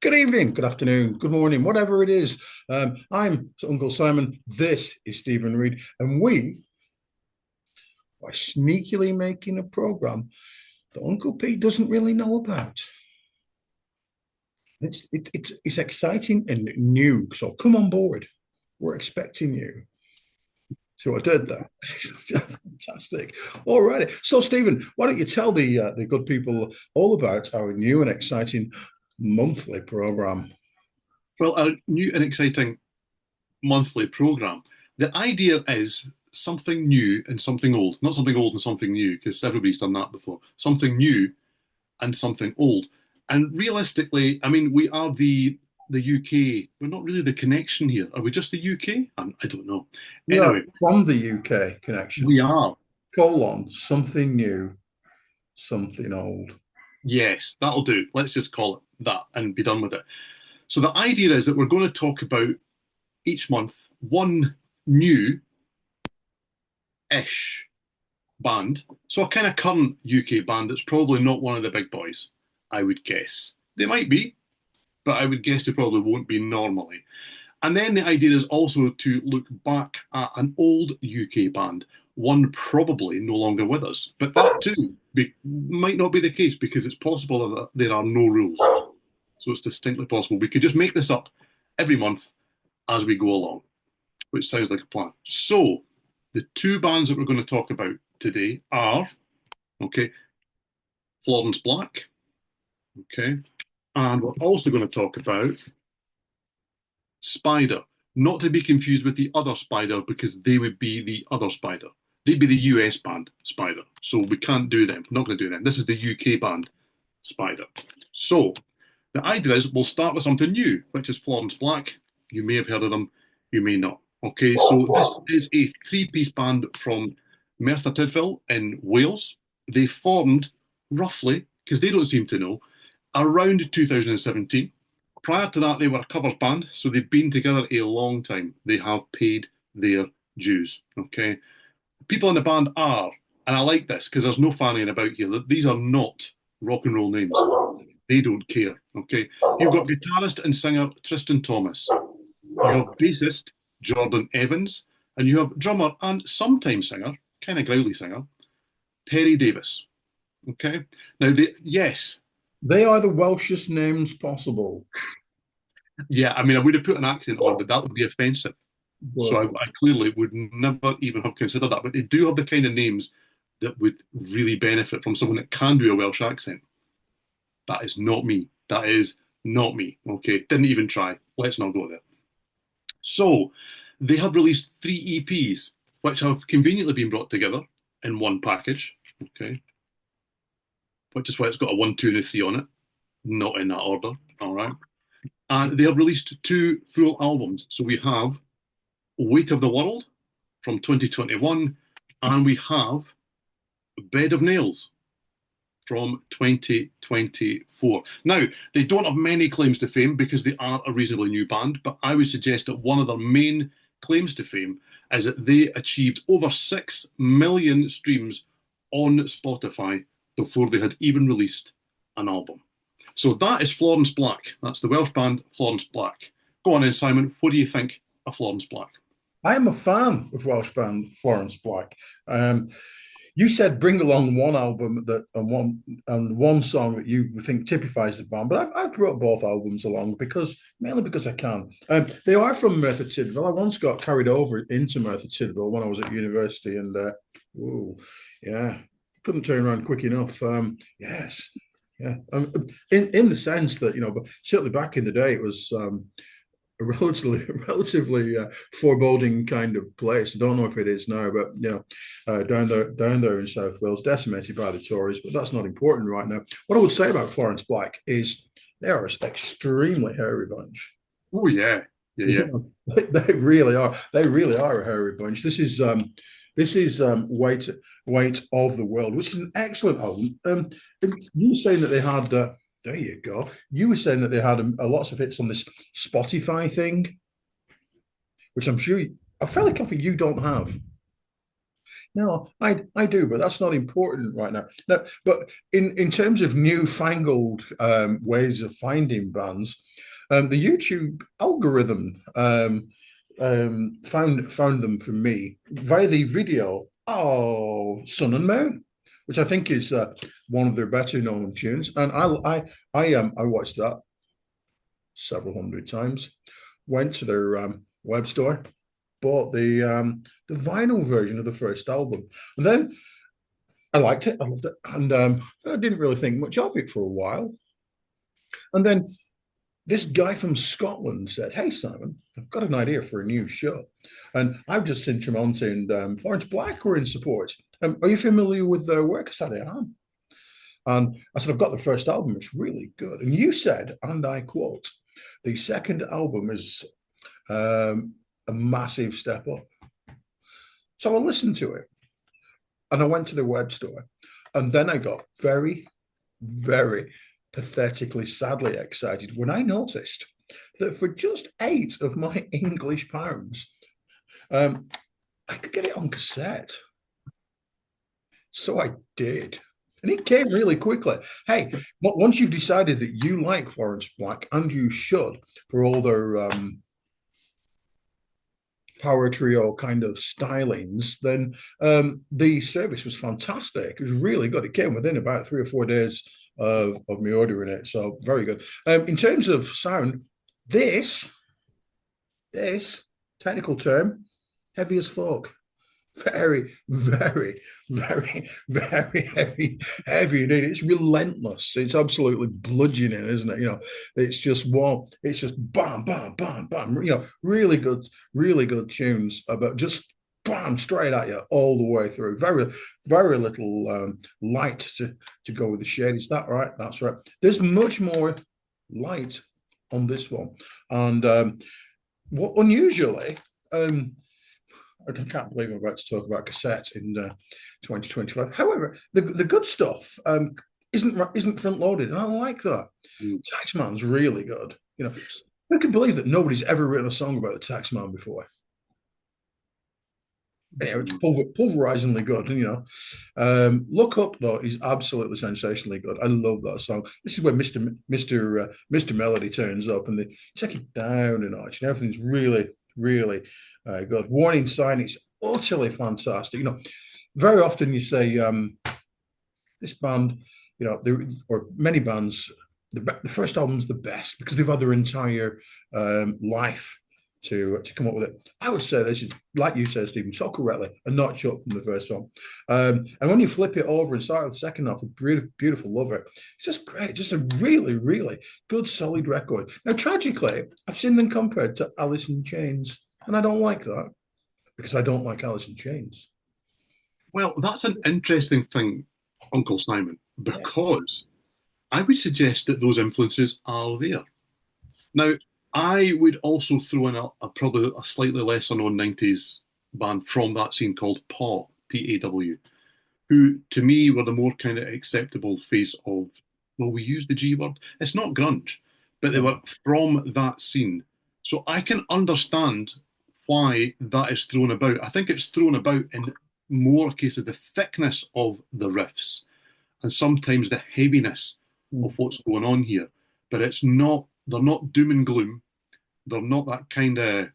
Good evening, good afternoon, good morning, whatever it is. I'm Uncle Simon. This is Stephen Reid, and we are sneakily making a program that Uncle Pete doesn't really know about. It's exciting and new, so come on board. We're expecting you. So I did that. Fantastic. All righty. So, Stephen, why don't you tell the good people all about our new and exciting monthly program? Well, a new and exciting monthly program. The idea is something new and something old, not something old and something new, because everybody's done that before. Something new and something old. And realistically, I mean, we are the UK. We're not really the connection here. Are we just the UK? I don't know. We are Anyway, from the UK connection. we are. Colon, something new, something old. Yes, that'll do. Let's just call it that and be done with it. So the idea is that we're going to talk about each month one new ish band. So a kind of current UK band that's probably not one of the big boys, I would guess. They might be, but I would guess they probably won't be normally. And then the idea is also to look back at an old UK band, one probably no longer with us. But that too might not be the case because it's possible that there are no rules. So it's distinctly possible. We could just make this up every month as we go along, which sounds like a plan. So the two bands that we're going to talk about today are, okay, Florence Black, okay, and we're also going to talk about Spider, not to be confused with the other Spider because they would be the other Spider. They'd be the US band Spider, so we can't do them. Not going to do them. This is the UK band Spider. So the idea is we'll start with something new, which is Florence Black. You may have heard of them, you may not. Okay, so this is a three-piece band from Merthyr Tydfil in Wales. They formed roughly, because they don't seem to know, around 2017. Prior to that, they were a covers band, so they've been together a long time. They have paid their dues. Okay, people in the band are, and I like this because there's no fanning about here. These are not rock and roll names. They don't care. Okay, you've got guitarist and singer Tristan Thomas. You have bassist Jordan Evans, and you have drummer and sometimes singer, kind of growly singer, Perry Davis. Okay, now yes, They are the Welshest names possible. yeah, I mean, I would have put an accent on, but that would be offensive. So But I clearly would never even have considered that. But they do have the kind of names that would really benefit from someone that can do a Welsh accent. That is not me. That is not me. Okay, didn't even try. Let's not go there. So they have released three EPs, which have conveniently been brought together in one package. Okay, which is why it's got a one, two, and a three on it, not in that order. All right, and they have released two full albums. So we have Weight of the World from 2021, and we have Bed of Nails from 2024. Now, they don't have many claims to fame because they are a reasonably new band, but I would suggest that one of their main claims to fame is that they achieved over 6 million streams on Spotify before they had even released an album. So that is Florence Black. That's the Welsh band Florence Black. Go on then, Simon. What do you think of Florence Black? I am a fan of Welsh band Florence Black. Um, you said bring along one album that and one song that you think typifies the band, but I've brought both albums along because mainly because I can. They are from Merthyr Tydfil. I once got carried over into Merthyr Tydfil when I was at university, and ooh, yeah, couldn't turn around quick enough. Yes, yeah, in the sense that but certainly back in the day it was. A relatively foreboding kind of place. I don't know if it is now, but down there in South Wales, decimated by the Tories. But that's not important right now. What I would say about Florence Black is they are an extremely hairy bunch. Oh yeah, yeah, You yeah. know, they really are. They really are a hairy bunch. This is weight of the world, which is an excellent album. You were saying that they had. There you go. You were saying that they had lots of hits on this Spotify thing, which I'm fairly confident you don't have. No, I do, but that's not important right now. No, but in terms of newfangled ways of finding bands, the YouTube algorithm found them for me via the video of Sun and Moon, which I think is one of their better known tunes, and I watched that several hundred times. Went to their web store, bought the vinyl version of the first album, and then I liked it. I loved it, and I didn't really think much of it for a while. And then this guy from Scotland said, "Hey Simon, I've got an idea for a new show," and I've just seen Tremonti and Florence Black were in support. Are you familiar with their work? I said, "I am." And I said, "I've got the first album. It's really good." And you said, and I quote, "The second album is a massive step up." So I listened to it and I went to the web store. And then I got very, very pathetically, sadly excited when I noticed that for just eight of my English pounds, I could get it on cassette. So I did. And it came really quickly. Hey, once you've decided that you like Florence Black, and you should, for all their power trio kind of stylings, then the service was fantastic. It was really good. It came within about 3 or 4 days of me ordering it. So very good. In terms of sound, this technical term, heavy as folk. Very, very, very, very heavy indeed. It's relentless. It's absolutely bludgeoning, isn't it? It's just one. It's just bam, bam, bam, bam. Really good tunes about just bam straight at you all the way through. Very, very little light to go with the shade. Is that right? That's right. There's much more light on this one, and what unusually. I can't believe I'm about to talk about cassettes in 2025. However, the good stuff isn't front loaded, and I like that. Taxman's really good. I can believe that nobody's ever written a song about the Taxman before. It's pulverizingly good, and Look Up though is absolutely sensationally good. I love that song. This is where Mr. Melody turns up, and they take it down a notch, and everything's really good. Warning Sign is utterly fantastic. Very often you say this band, or many bands, the first album's the best because they've had their entire life to come up with it. I would say this is, like you said, Stephen, so correctly, a notch up from the first song. And when you flip it over and start with the second half, a beautiful lover, it's just great. Just a really, really good, solid record. Now, tragically, I've seen them compared to Alice in Chains, and I don't like that because I don't like Alice in Chains. Well, that's an interesting thing, Uncle Simon, because I would suggest that those influences are there. Now, I would also throw in probably a slightly lesser known 90s band from that scene called Paw, Paw, who to me were the more kind of acceptable face of, well, we use the G word. It's not grunge, but they were from that scene. So I can understand why that is thrown about. I think it's thrown about in more case of the thickness of the riffs and sometimes the heaviness of what's going on here. But they're not doom and gloom. They're not that kind of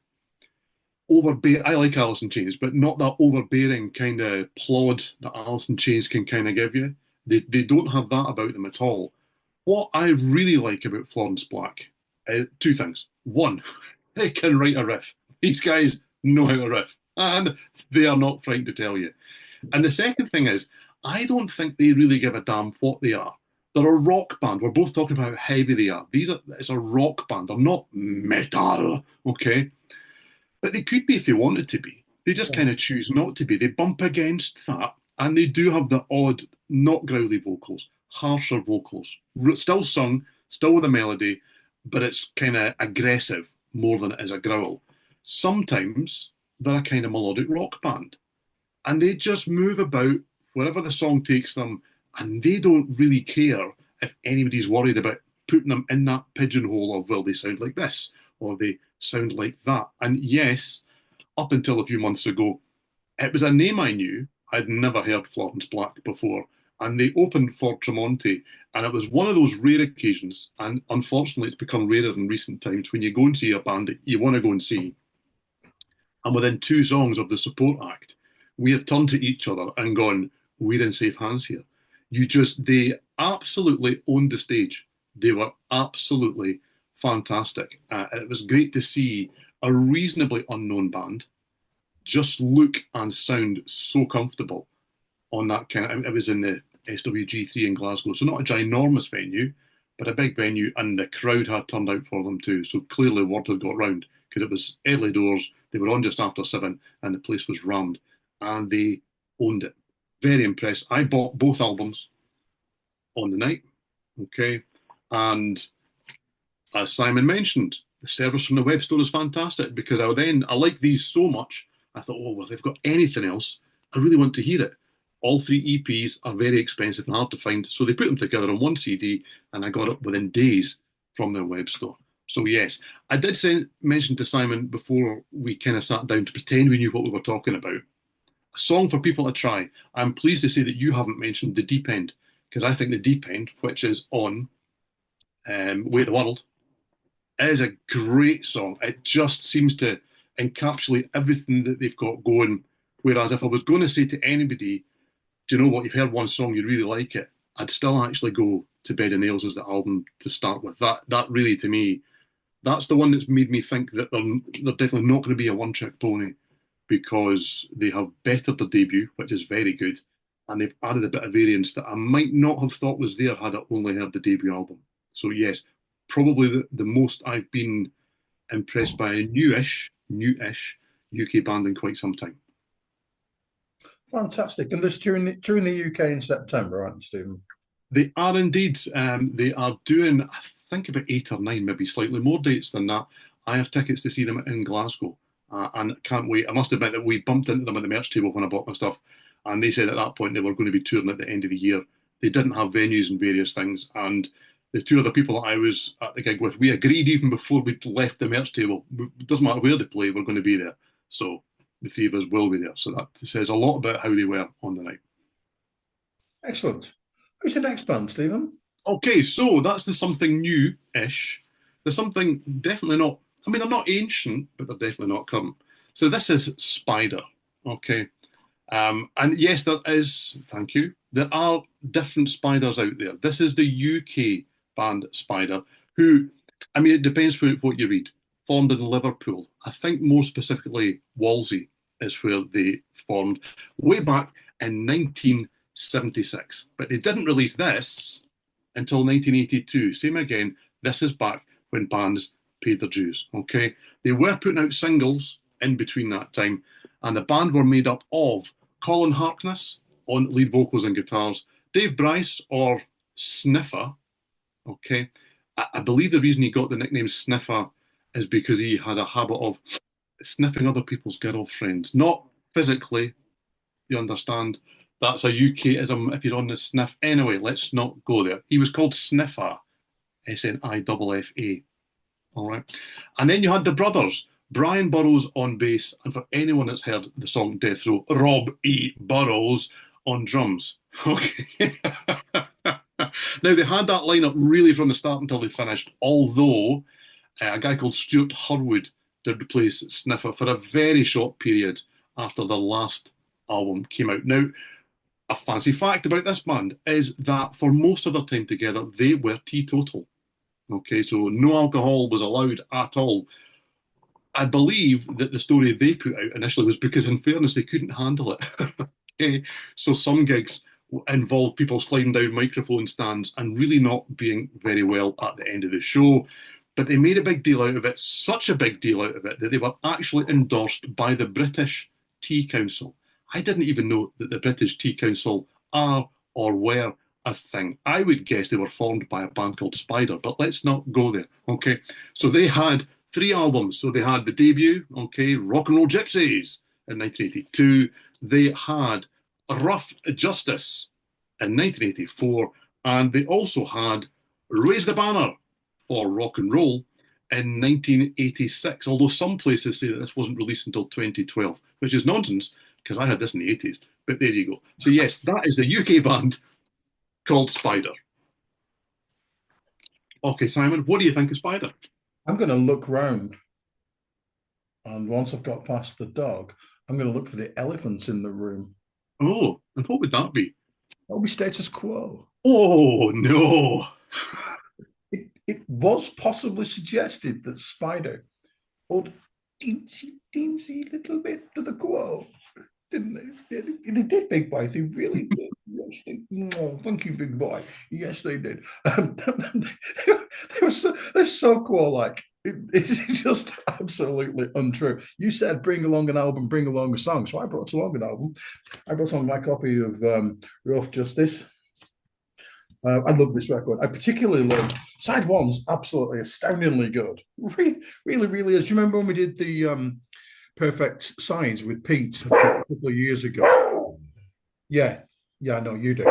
overbearing. I like Alice in Chains, but not that overbearing kind of plod that Alice in Chains can kind of give you. They don't have that about them at all. What I really like about Florence Black, two things. One, they can write a riff. These guys know how to riff, and they are not frightened to tell you. And the second thing is, I don't think they really give a damn what they are. They're a rock band. We're both talking about how heavy they are. It's a rock band. They're not metal, okay? But they could be if they wanted to be. They just kind of choose not to be. They bump against that, and they do have the odd, not growly vocals, harsher vocals. Still sung, still with a melody, but it's kind of aggressive more than it is a growl. Sometimes they're a kind of melodic rock band, and they just move about wherever the song takes them, and they don't really care if anybody's worried about putting them in that pigeonhole of, well, they sound like this or they sound like that. And yes, up until a few months ago, it was a name I knew. I'd never heard Florence Black before. And they opened for Tremonti. And it was one of those rare occasions, and unfortunately it's become rarer in recent times, when you go and see a band that you want to go and see, and within 2 songs of the support act, we had turned to each other and gone, we're in safe hands here. They absolutely owned the stage. They were absolutely fantastic. And it was great to see a reasonably unknown band just look and sound so comfortable on that kind of, it was in the SWG3 in Glasgow. So not a ginormous venue, but a big venue, and the crowd had turned out for them too. So clearly word had got round, because it was early doors. They were on just after 7, and the place was rammed, and they owned it. Very impressed. I bought both albums on the night, okay, and as Simon mentioned, the service from the web store is fantastic, because I like these so much. I thought, oh well, they've got anything else, I really want to hear it. All 3 EPs are very expensive and hard to find, so they put them together on one CD, and I got it within days from their web store. So yes, I did mention to Simon before we kind of sat down to pretend we knew what we were talking about. A song for people to try. I'm pleased to say that you haven't mentioned The Deep End, because I think The Deep End, which is on Way the World, is a great song. It just seems to encapsulate everything that they've got going. Whereas if I was going to say to anybody, do you know what, you've heard one song, you really like it, I'd still actually go to Bed of Nails as the album to start with. That really, to me, that's the one that's made me think that they're definitely not going to be a one-trick pony, because they have bettered their debut, which is very good, and they've added a bit of variance that I might not have thought was there had I only heard the debut album. So yes, probably the most I've been impressed by a newish UK band in quite some time. Fantastic. And there's touring the UK in September, aren't you, Stephen? They are indeed. They are doing, I think, about 8 or 9, maybe slightly more dates than that. I have tickets to see them in Glasgow, and can't wait. I must admit that we bumped into them at the merch table when I bought my stuff, and they said at that point they were going to be touring at the end of the year. They didn't have venues and various things, and the 2 other people that I was at the gig with, we agreed even before we left the merch table, it doesn't matter where they play, we're going to be there. So the 3 of us will be there. So that says a lot about how they were on the night. Excellent. Who's the next band, Stephen? Okay, so that's the something new-ish. There's something definitely not, I mean, they're not ancient, but they're definitely not current. So this is Spider, okay? And yes, there is, thank you, there are different Spiders out there. This is the UK band Spider, who, I mean, it depends what you read. Formed in Liverpool. I think more specifically Wolsey is where they formed way back in 1976. But they didn't release this until 1982. Same again, this is back when bands paid their dues, okay? They were putting out singles in between that time, and the band were made up of Colin Harkness on lead vocals and guitars, Dave Bryce, or Sniffer, okay? I believe the reason he got the nickname Sniffer is because he had a habit of sniffing other people's girlfriends. Not physically, you understand. That's a UKism if you're on the sniff. Anyway, let's not go there. He was called Sniffer, Sniffa. All right. And then you had the brothers, Brian Burrows on bass, and for anyone that's heard the song Death Row, Rob E. Burrows on drums. Okay. Now, they had that lineup really from the start until they finished, although a guy called Stuart Hurwood did replace Sniffer for a very short period after their last album came out. Now, a fancy fact about this band is that for most of their time together, they were teetotal. Okay, so no alcohol was allowed at all. I believe that the story they put out initially was because, in fairness, they couldn't handle it. Okay, so some gigs involved people sliding down microphone stands and really not being very well at the end of the show. But they made a big deal out of it, such a big deal out of it, that they were actually endorsed by the British Tea Council. I didn't even know that the British Tea Council are or were a thing. I would guess they were formed by a band called Spider, but let's not go there, okay? So they had 3 albums. So they had the debut, okay, Rock and Roll Gypsies in 1982. They had Rough Justice in 1984, and they also had Raise the Banner for rock and roll in 1986, although some places say that this wasn't released until 2012, which is nonsense. because I had this in the 80s. But there you go. So yes, that is the UK band called Spider. Okay, Simon, what do you think of Spider? I'm going to look round, and once I've got past the dog, I'm going to look for the elephants in the room. Oh, and what would that be? That'll be status quo. Oh no. It was possibly suggested that Spider owed teensy, teensy little bit to the quo, didn't they? They did, big boy. They really did. Yes, oh, thank you, big boy. Yes, they did. They're so cool. Like it's just absolutely untrue. You said bring along an album, bring along a song. So I brought along an album. I brought along my copy of Rough Justice. I love this record. I particularly love side one's absolutely astoundingly good. Really, really is. Do you remember when we did the Perfect Signs with Pete a couple of years ago? Yeah, yeah, I know you do.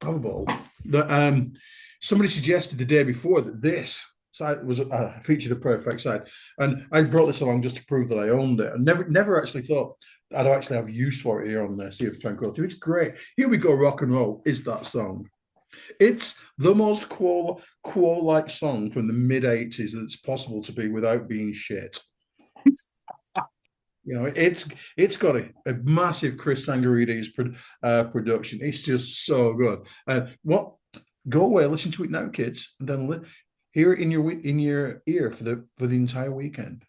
Powerball. That somebody suggested the day before that this side was featured a perfect side, and I brought this along just to prove that I owned it. And never actually thought I'd actually have use for it here on the Sea of Tranquility. It's great. Here we go, rock and roll is that song. It's the most quo-like song from the mid-80s that's possible to be without being shit. You know, it's got a massive Chris Sangarides production. It's just so good. And what go away, listen to it now, kids, and then hear it in your ear for the entire weekend.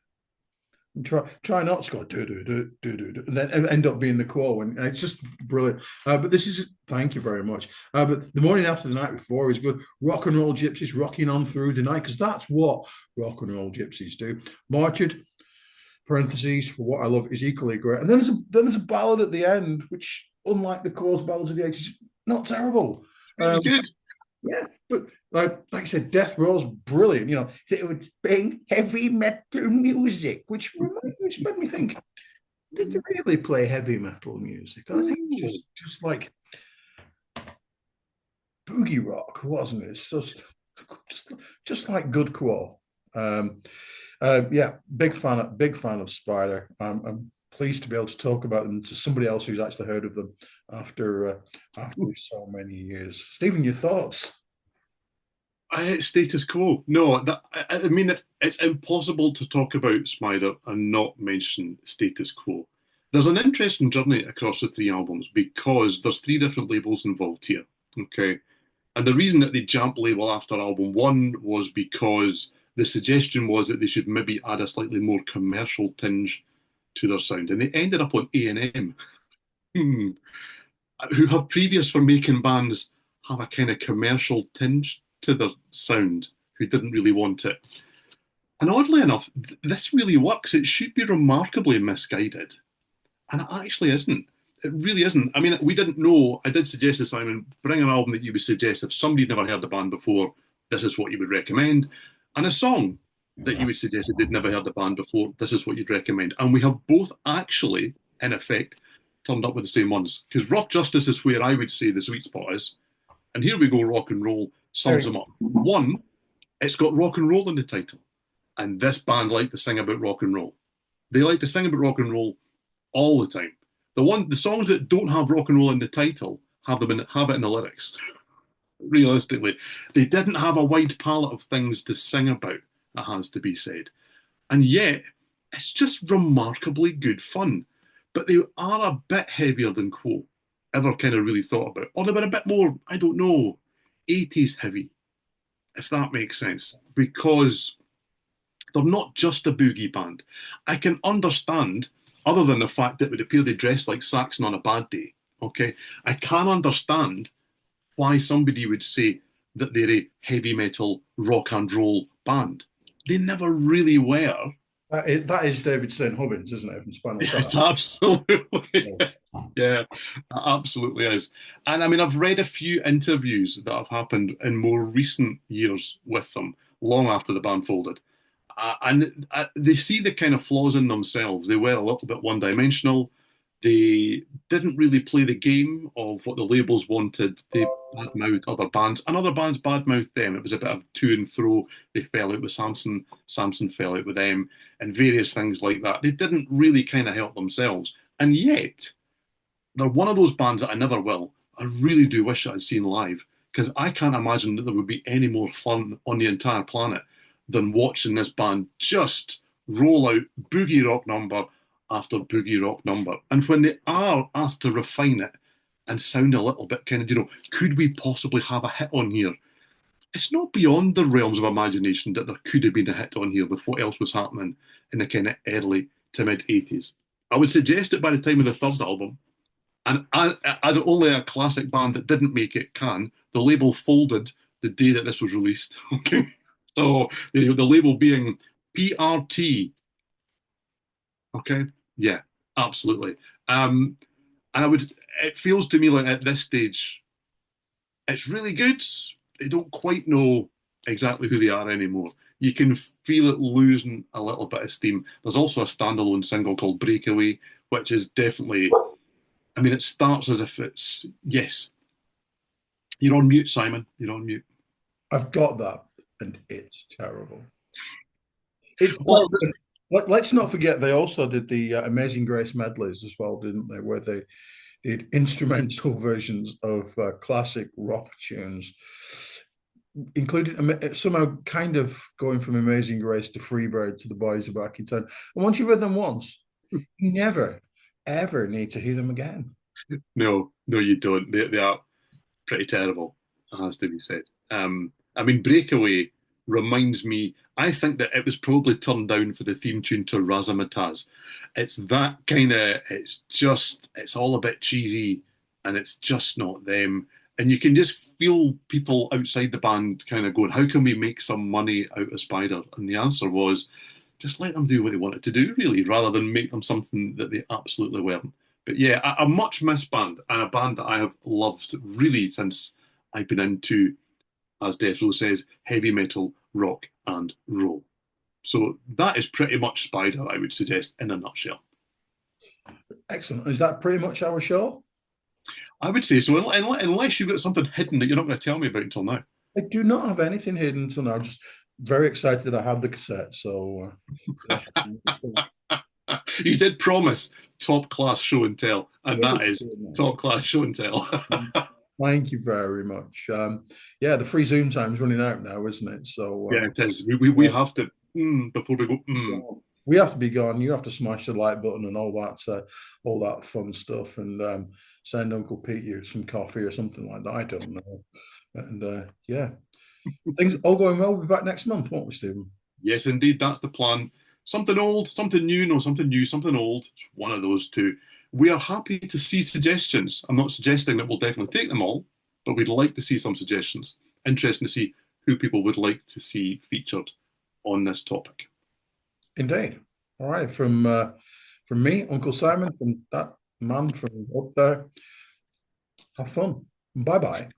And try not to go do do do do do, and then end up being the quo, and it's just brilliant. But this is thank you very much. But the morning after the night before is good. Rock and roll gypsies rocking on through the night because that's what rock and roll gypsies do. Martyred parentheses for what I love is equally great, and then there's a ballad at the end, which unlike the Core's ballads of the 80s, not terrible. Really good. Yeah, but like I said, Death Row's brilliant. You know, it was playing heavy metal music, which made me think, did they really play heavy metal music? I think it's just like boogie rock, wasn't it? It's just like good quo. Yeah, big fan of Spider. I'm pleased to be able to talk about them to somebody else who's actually heard of them after so many years. Stephen, your thoughts? Status quo. No, I mean it's impossible to talk about Spider and not mention status quo. There's an interesting journey across the three albums because there's three different labels involved here. Okay. And the reason that they jumped label after album one was because the suggestion was that they should maybe add a slightly more commercial tinge to their sound. And they ended up on A&M, who have previous for making bands have a kind of commercial tinge to their sound, who didn't really want it. And oddly enough, this really works. It should be remarkably misguided. And it actually isn't. It really isn't. I mean, we didn't know. I did suggest to Simon, bring an album that you would suggest if somebody'd never heard the band before, this is what you would recommend. And a song that you would suggest if they'd never heard the band before, this is what you'd recommend. And we have both actually, in effect, turned up with the same ones. Because Rough Justice is where I would say the sweet spot is. And here we go, rock and roll sums them up. One, it's got rock and roll in the title. And this band like to sing about rock and roll. They like to sing about rock and roll all the time. The songs that don't have rock and roll in the title have it in the lyrics. Realistically, they didn't have a wide palette of things to sing about. It has to be said, and yet it's just remarkably good fun. But they are a bit heavier than Quo ever kind of really thought about, or they were a bit more, I don't know, 80s heavy, if that makes sense, because they're not just a boogie band. I can understand, other than the fact that it would appear they dressed like Saxon on a bad day, okay? I can understand why somebody would say that they're a heavy metal rock and roll band. They never really were. That is David St. Hubbins, isn't it, from Spinal Tap? It absolutely, yeah, it absolutely is. And I mean, I've read a few interviews that have happened in more recent years with them, long after the band folded. And they see the kind of flaws in themselves. They were a little bit one-dimensional. They didn't really play the game of what the labels wanted. They badmouthed other bands, and other bands badmouthed them. It was a bit of to and fro. They fell out with Samson. Samson fell out with them, and various things like that. They didn't really kind of help themselves. And yet, they're one of those bands that I never will. I really do wish I'd seen live because I can't imagine that there would be any more fun on the entire planet than watching this band just roll out boogie rock number after boogie rock number. And when they are asked to refine it and sound a little bit kind of, could we possibly have a hit on here? It's not beyond the realms of imagination that there could have been a hit on here with what else was happening in the kind of early to mid 80s. I would suggest it by the time of the third album, and as only a classic band that didn't make it can, the label folded the day that this was released. Okay, so the label being PRT. Okay, yeah, absolutely. And I would. It feels to me like at this stage, it's really good. They don't quite know exactly who they are anymore. You can feel it losing a little bit of steam. There's also a standalone single called Breakaway, which is definitely, I mean, it starts as if it's, yes. You're on mute, Simon. You're on mute. I've got that, and it's terrible. It's Well, let's not forget they also did the Amazing Grace medleys as well, didn't they? Where they did instrumental versions of classic rock tunes, including somehow kind of going from Amazing Grace to Freebird to The Boys Are Back in Town. And once you've heard them once, you never, ever need to hear them again. no, no, you don't. They are pretty terrible, it has to be said. I mean, Breakaway reminds me, I think that it was probably turned down for the theme tune to Razzmatazz. It's that kind of, it's all a bit cheesy and it's just not them. And you can just feel people outside the band kind of going, how can we make some money out of Spider? And the answer was, just let them do what they wanted to do, really, rather than make them something that they absolutely weren't. But yeah, a much missed band and a band that I have loved really since I've been into, as Death Row says, heavy metal, rock, and roll. So that is pretty much Spider, I would suggest, in a nutshell. Excellent. Is that pretty much our show? I would say so, unless you've got something hidden that you're not going to tell me about until now. I do not have anything hidden until now. I'm just very excited that I have the cassette. So You did promise top class show and tell, and that is top class show and tell. Thank you very much. Yeah, the free Zoom time is running out now, isn't it? So Yeah, it is. We have to before we go. We have to be gone. You have to smash the like button and all that fun stuff, and send Uncle Pete you some coffee or something like that. I don't know. And yeah, things all going well. We'll be back next month, won't we, Stephen? Yes, indeed, that's the plan. Something old, something new, no, something new, something old. One of those two. We are happy to see suggestions. I'm not suggesting that we'll definitely take them all, but we'd like to see some suggestions. Interesting to see who people would like to see featured on this topic. Indeed. All right. From me, Uncle Simon, from that man from up there. Have fun. Bye bye.